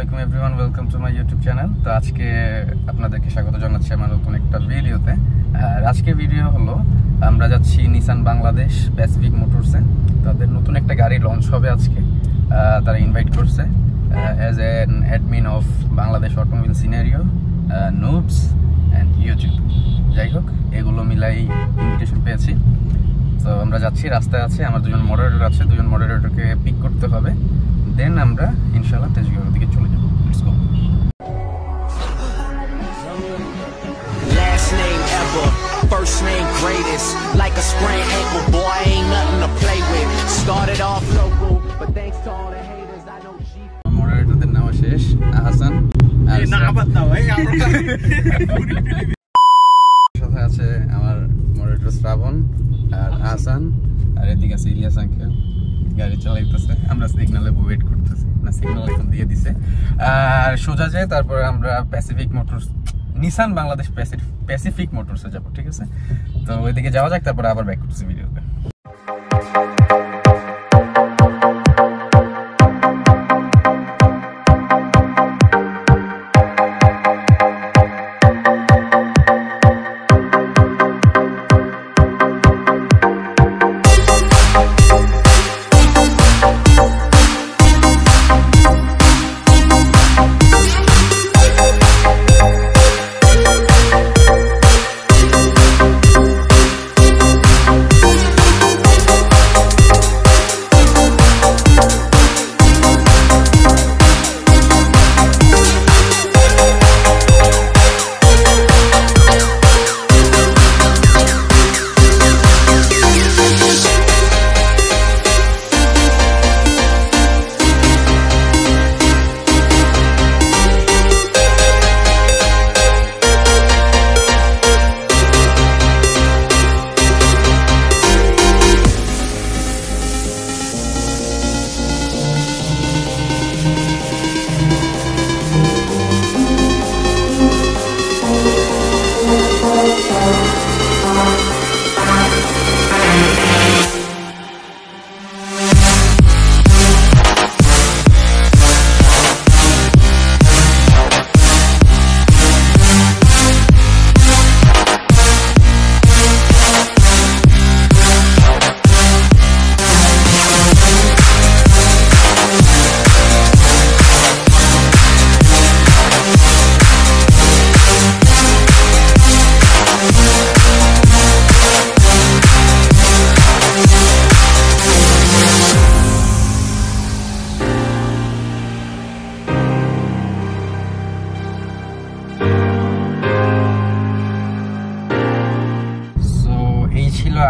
Assalamualaikum everyone, welcome to my YouTube channel. তো আজকে আপনাদেরকে স্বাগত জানাচ্ছি আমার নতুন একটা ভিডিওতে। আর আজকের ভিডিও হলো আমরা যাচ্ছি নিসান বাংলাদেশ প্যাসিফিক মোটরসে। তাদের নতুন একটা গাড়ি লঞ্চ হবে আজকে। তারা ইনভাইট করছে as an admin of Bangladesh automobile scenario, noobs and YouTube. যাই হোক, এগুলো মিলাই ইনভিটেশন পেয়েছি। তো আমরা যাচ্ছি, রাস্তায় আছে, আমার দুজন মডারেটর আছে, দুজন মডারেটরকে পিক করতে হবে। দেন আমরা ইনশাআল্লাহ তেজগাঁওয়ের দিকে চলে যাব। Let's go. Last name ever, first name greatest, like a sprained ankle, boy ain't nothing to play with. Started off local, but thanks to all the haters I know she. মডারেটরদের নাম শেষ, হাসান আর সাথে আছে আমার মডারেটর শ্রাবণ আর হাসান, আর এদিকে আছে Ilias uncle. গাড়ি চালাইতেছে, আমরা সিগনালে ওয়েট করতেছি, না সিগন্যাল এখন দিয়ে দিছে। আর সোজা যায়, তারপরে আমরা Pacific Motors, Nissan Bangladesh Pacific মোটরসে যাব। ঠিক আছে, তো ওইদিকে যাওয়া যাক, তারপরে আবার ব্যাক করতেছি ভিডিওতে।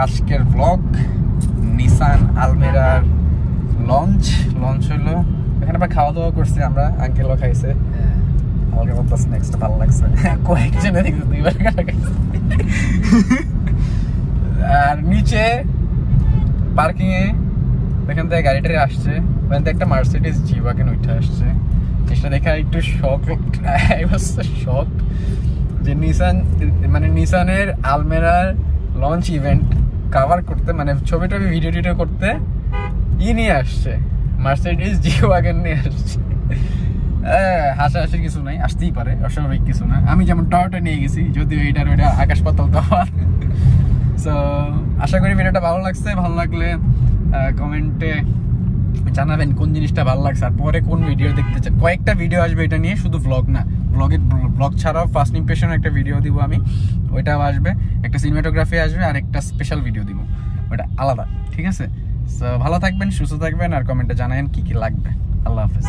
আজকের ব্লগ নিসান আলমেরার লঞ্চ হলো। এখানে আমরা খাওয়া দাওয়া করছি, আমরা আঙ্কেলও খাইছে, হালকা পাতলা স্ন্যাক্সটা ভালো লাগছে। কয়েকজনে দেখছি দুইবার খাইছে। আর নিচে পার্কিং এ এখান থেকে গাড়িটারে আসছে, ওখান থেকে একটা মার্সিডিজ জি ওয়াগন উঠে আসছে। এটা দেখে একটু শক যে নিসানের আলমেরার লঞ্চ ইভেন্ট কভার করতে, মানে ছবি টবি ভিডিও টিডিও করতে নিয়ে আসছে, মার্সিডিজ জি ওয়াগন নিয়ে আসছে। হাসাহাসির কিছু নাই, আসতেই পারে, অস্বাভাবিক কিছু না। আমি যেমন টয়োটা নিয়ে গেছি, যদিও এটার ওইটা আকাশ পাতাল তফাৎ। সো আশা করি ভিডিওটা ভালো লাগছে। ভালো লাগলে কমেন্টে জানাবেন কোন জিনিসটা ভালো লাগছে, আর পরে কোন ভিডিও দেখতে চান। কয়েকটা ভিডিও আসবে এটা নিয়ে, শুধু ব্লগ না, ব্লগ ছাড়াও ফার্স্ট ইমপ্রেশন একটা ভিডিও দিব আমি, ওইটাও আসবে। একটা সিনেমাটোগ্রাফি আসবে, আর একটা স্পেশাল ভিডিও দিব, ওইটা আলাদা। ঠিক আছে, সো ভালো থাকবেন, সুস্থ থাকবেন, আর কমেন্টে জানাবেন কি কি লাগবে। আল্লাহ হাফেজ।